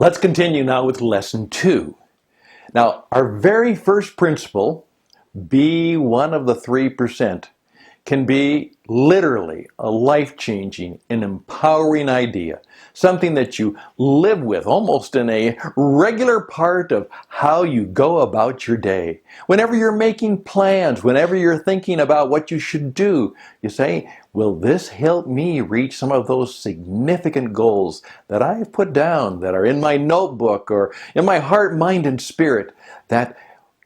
Let's continue now with lesson 2. Now, our very first principle, be one of the 3%, can be literally a life-changing and empowering idea, something that you live with almost in a regular part of how you go about your day. Whenever you're making plans, whenever you're thinking about what you should do, you say, will this help me reach some of those significant goals that I have put down, that are in my notebook or in my heart, mind, and spirit? That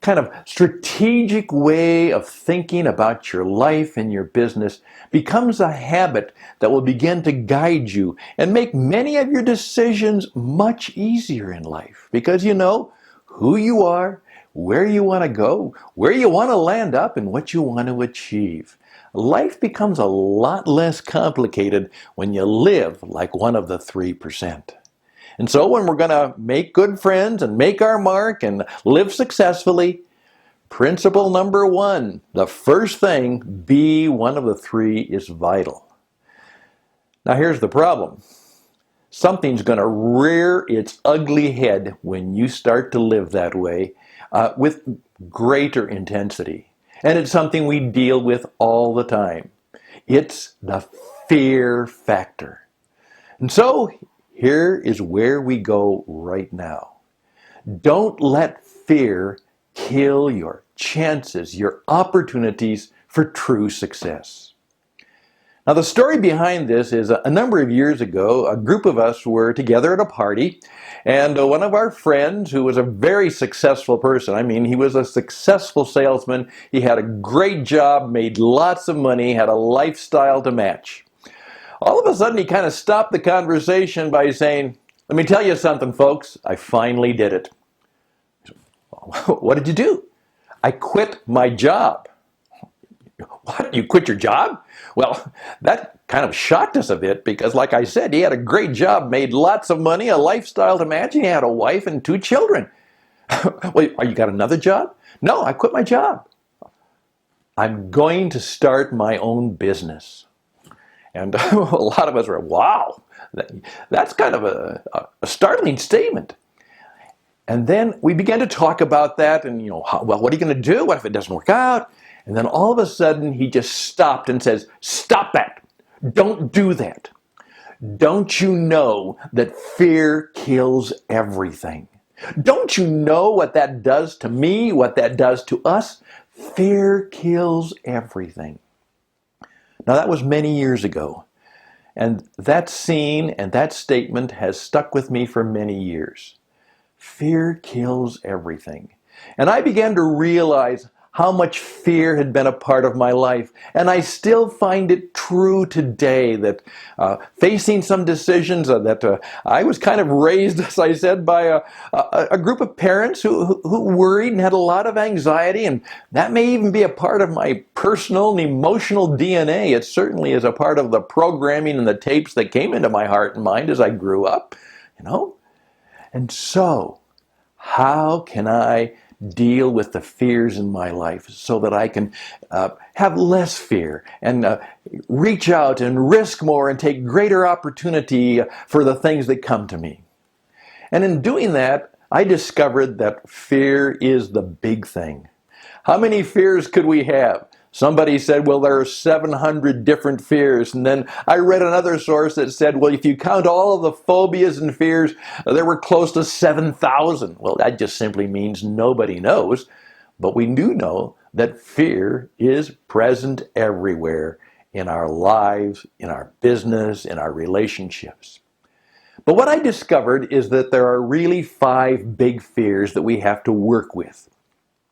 kind of strategic way of thinking about your life and your business becomes a habit that will begin to guide you and make many of your decisions much easier in life, because you know who you are, where you want to go, where you want to land up, and what you want to achieve. Life becomes a lot less complicated when you live like one of the 3%. And so when we're going to make good friends and make our mark and live successfully, principle number 1, the first thing, be one of the 3, is vital. Now here's the problem. Something's going to rear its ugly head when you start to live that way with greater intensity. And it's something we deal with all the time. It's the fear factor. And so here is where we go right now. Don't let fear kill your chances, your opportunities for true success. Now, the story behind this is a number of years ago, a group of us were together at a party, and one of our friends, who was a very successful person, I mean, he was a successful salesman, he had a great job, made lots of money, had a lifestyle to match. All of a sudden, he kind of stopped the conversation by saying, "Let me tell you something, folks, I finally did it." "What did you do?" "I quit my job." "What? You quit your job?" Well, that kind of shocked us a bit because, like I said, he had a great job, made lots of money, a lifestyle to match, and he had a wife and 2 children. "Well, you got another job?" "No, I quit my job. I'm going to start my own business." And a lot of us were, wow, that's kind of a startling statement. And then we began to talk about that and, well, what are you going to do? What if it doesn't work out? And then all of a sudden he just stopped and says, "Stop that. Don't do that. Don't you know that fear kills everything? Don't you know what that does to me, what that does to us? Fear kills everything." Now, that was many years ago, and that scene and that statement has stuck with me for many years. Fear kills everything. And I began to realize how much fear had been a part of my life, and I still find it true today that facing some decisions that I was kind of raised, as I said, by a group of parents who worried and had a lot of anxiety, and that may even be a part of my personal and emotional DNA. It certainly is a part of the programming and the tapes that came into my heart and mind as I grew up, And so, how can I deal with the fears in my life so that I can have less fear and reach out and risk more and take greater opportunity for the things that come to me? And in doing that, I discovered that fear is the big thing. How many fears could we have? Somebody said, well, there are 700 different fears. And then I read another source that said, well, if you count all of the phobias and fears, there were close to 7,000. Well, that just simply means nobody knows. But we do know that fear is present everywhere in our lives, in our business, in our relationships. But what I discovered is that there are really 5 big fears that we have to work with.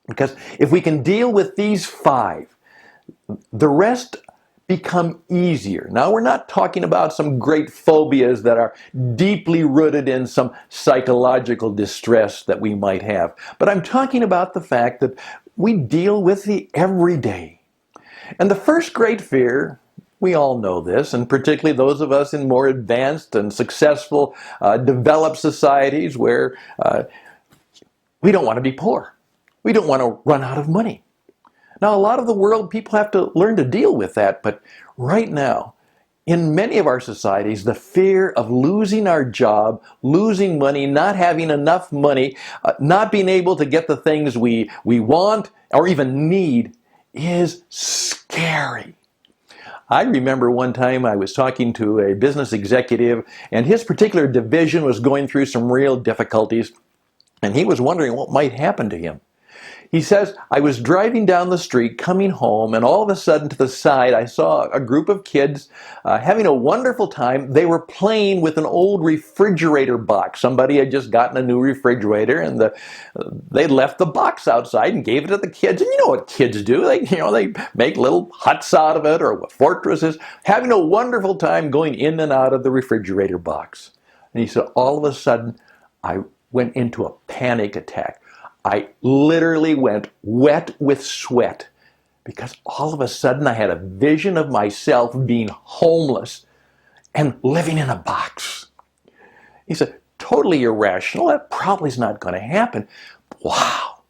Because if we can deal with these 5, the rest become easier. Now, we're not talking about some great phobias that are deeply rooted in some psychological distress that we might have. But I'm talking about the fact that we deal with the everyday. And the first great fear, we all know this, and particularly those of us in more advanced and successful developed societies where we don't want to be poor. We don't want to run out of money. Now, a lot of the world, people have to learn to deal with that, but right now, In many of our societies, the fear of losing our job, losing money, not having enough money, not being able to get the things we want or even need is scary. I remember one time I was talking to a business executive, and his particular division was going through some real difficulties, and he was wondering what might happen to him. He says, I was driving down the street coming home, and all of a sudden to the side I saw a group of kids having a wonderful time. They were playing with an old refrigerator box. Somebody had just gotten a new refrigerator, and they left the box outside and gave it to the kids. And you know what kids do. They make little huts out of it or fortresses, having a wonderful time going in and out of the refrigerator box. And he said, all of a sudden I went into a panic attack. I literally went wet with sweat because all of a sudden I had a vision of myself being homeless and living in a box. He said, totally irrational. That probably is not going to happen. Wow.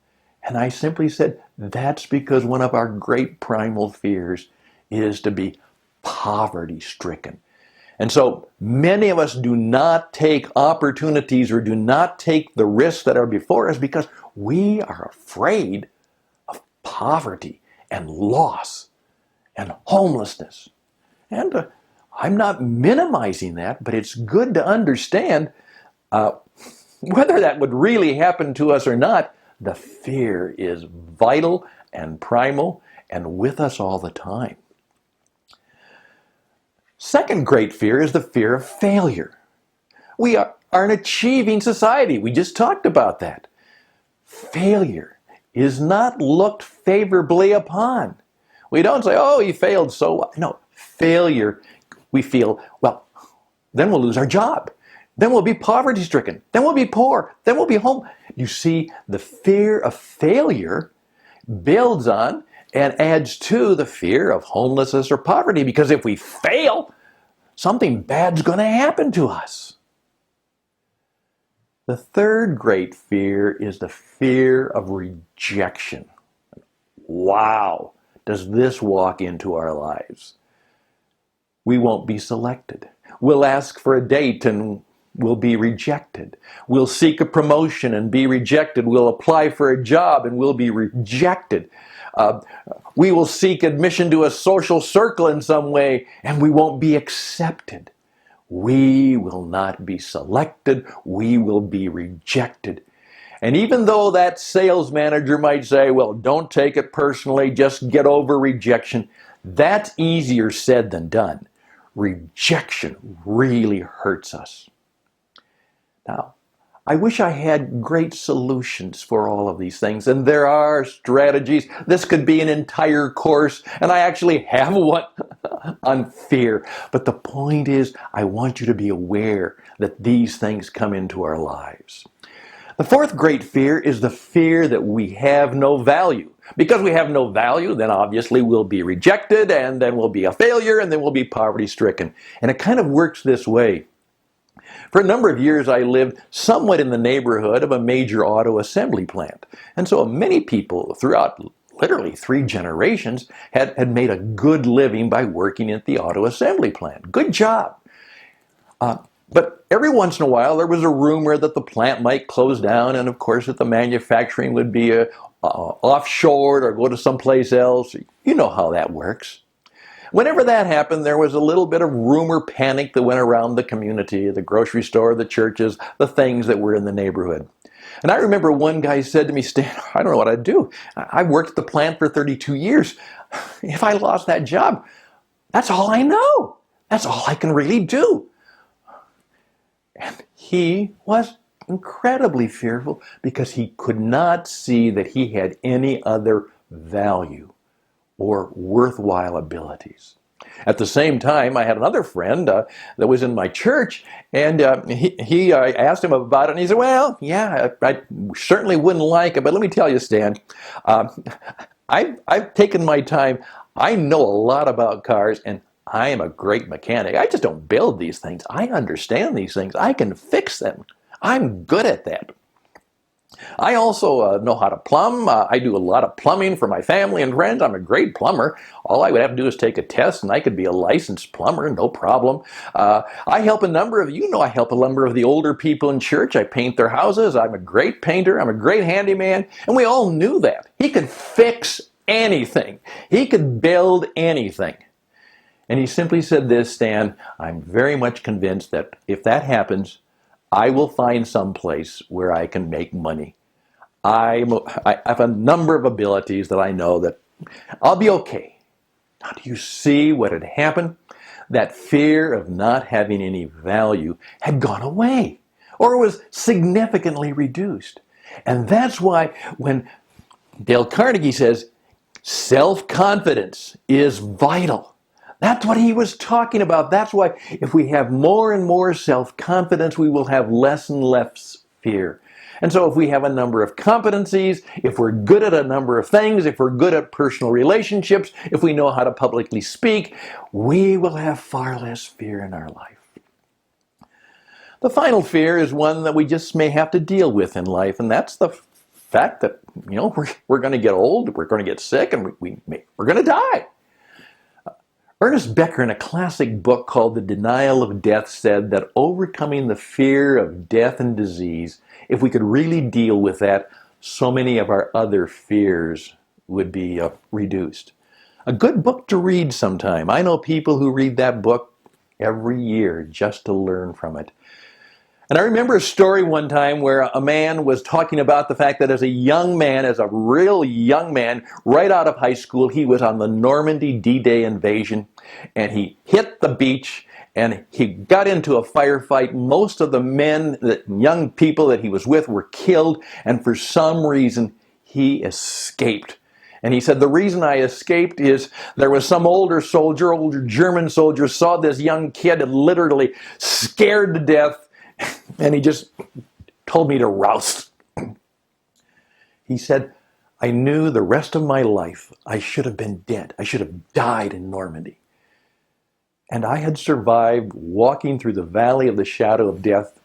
And I simply said, that's because one of our great primal fears is to be poverty-stricken. And so many of us do not take opportunities or do not take the risks that are before us because we are afraid of poverty and loss and homelessness. And I'm not minimizing that, but it's good to understand whether that would really happen to us or not. The fear is vital and primal and with us all the time. Second great fear is the fear of failure. We are an achieving society. We just talked about that. Failure is not looked favorably upon. We don't say, oh, he failed, so what? No, failure, we feel, well, then we'll lose our job. Then we'll be poverty-stricken. Then we'll be poor. Then we'll be home. You see, the fear of failure builds on and adds to the fear of homelessness or poverty, because if we fail, something bad's going to happen to us. The third great fear is the fear of rejection. Wow, does this walk into our lives? We won't be selected. We'll ask for a date and we'll be rejected. We'll seek a promotion and be rejected. We'll apply for a job and we'll be rejected. We will seek admission to a social circle in some way and we won't be accepted. We will not be selected. We will be rejected. And even though that sales manager might say, well, don't take it personally, just get over rejection, that's easier said than done. Rejection really hurts us. Now, I wish I had great solutions for all of these things, and there are strategies. This could be an entire course, and I actually have one on fear. But the point is, I want you to be aware that these things come into our lives. The fourth great fear is the fear that we have no value. Because we have no value, then obviously we'll be rejected, and then we'll be a failure, and then we'll be poverty-stricken. And it kind of works this way. For a number of years, I lived somewhat in the neighborhood of a major auto assembly plant. And so many people throughout literally 3 generations had made a good living by working at the auto assembly plant. Good job. But every once in a while, there was a rumor that the plant might close down, and of course that the manufacturing would be offshored or go to someplace else. You know how that works. Whenever that happened, there was a little bit of rumor panic that went around the community, the grocery store, the churches, the things that were in the neighborhood. And I remember one guy said to me, Stan, I don't know what I'd do. I worked at the plant for 32 years. If I lost that job, that's all I know. That's all I can really do. And he was incredibly fearful because he could not see that he had any other value or worthwhile abilities. At the same time, I had another friend that was in my church, and I asked him about it, and he said, well, yeah, I certainly wouldn't like it, but let me tell you, Stan, I've taken my time. I know a lot about cars, and I am a great mechanic. I just don't build these things. I understand these things. I can fix them. I'm good at that. I also know how to plumb. I do a lot of plumbing for my family and friends. I'm a great plumber. All I would have to do is take a test and I could be a licensed plumber, no problem. I help a number of, I help a number of the older people in church. I paint their houses. I'm a great painter. I'm a great handyman. And we all knew that. He could fix anything. He could build anything. And he simply said this, Stan, I'm very much convinced that if that happens, I will find some place where I can make money. I have a number of abilities that I know that I'll be okay. Now, do you see what had happened? That fear of not having any value had gone away, or was significantly reduced. And that's why when Dale Carnegie says self-confidence is vital, that's what he was talking about. That's why if we have more and more self-confidence, we will have less and less fear. And so if we have a number of competencies, if we're good at a number of things, if we're good at personal relationships, if we know how to publicly speak, we will have far less fear in our life. The final fear is one that we just may have to deal with in life, and that's the fact that, we're going to get old, we're going to get sick, and we're going to die. Ernest Becker, in a classic book called The Denial of Death, said that overcoming the fear of death and disease, if we could really deal with that, so many of our other fears would be reduced. A good book to read sometime. I know people who read that book every year just to learn from it. And I remember a story one time where a man was talking about the fact that as a young man, as a real young man, right out of high school, he was on the Normandy D-Day invasion, and he hit the beach, and he got into a firefight. Most of the men, the young people that he was with, were killed, and for some reason, he escaped. And he said, the reason I escaped is there was some older German soldier, saw this young kid and literally scared to death, and he just told me to roust. He said, I knew the rest of my life I should have been dead. I should have died in Normandy. And I had survived walking through the valley of the shadow of death.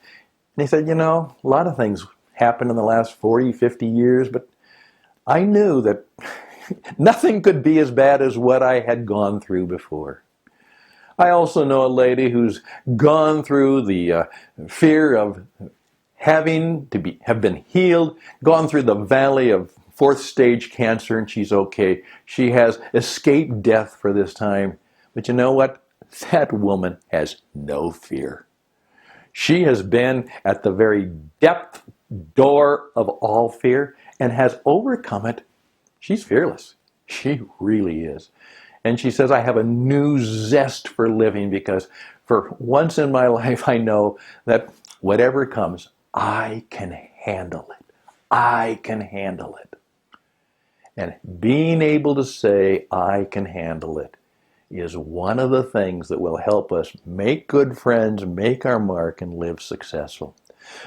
And he said, a lot of things happened in the last 40, 50 years, but I knew that nothing could be as bad as what I had gone through before. I also know a lady who's gone through the fear of have been healed, gone through the valley of 4th stage cancer, and she's okay. She has escaped death for this time. But you know what? That woman has no fear. She has been at the very depth door of all fear and has overcome it. She's fearless. She really is. And she says, I have a new zest for living because for once in my life, I know that whatever comes, I can handle it. I can handle it. And being able to say, I can handle it, is one of the things that will help us make good friends, make our mark, and live successful.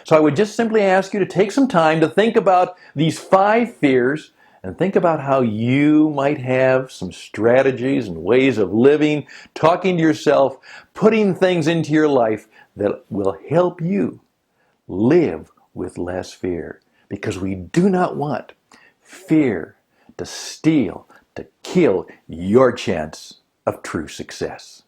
So I would just simply ask you to take some time to think about these 5 fears and think about how you might have some strategies and ways of living, talking to yourself, putting things into your life that will help you live with less fear. Because we do not want fear to steal, to kill your chance of true success.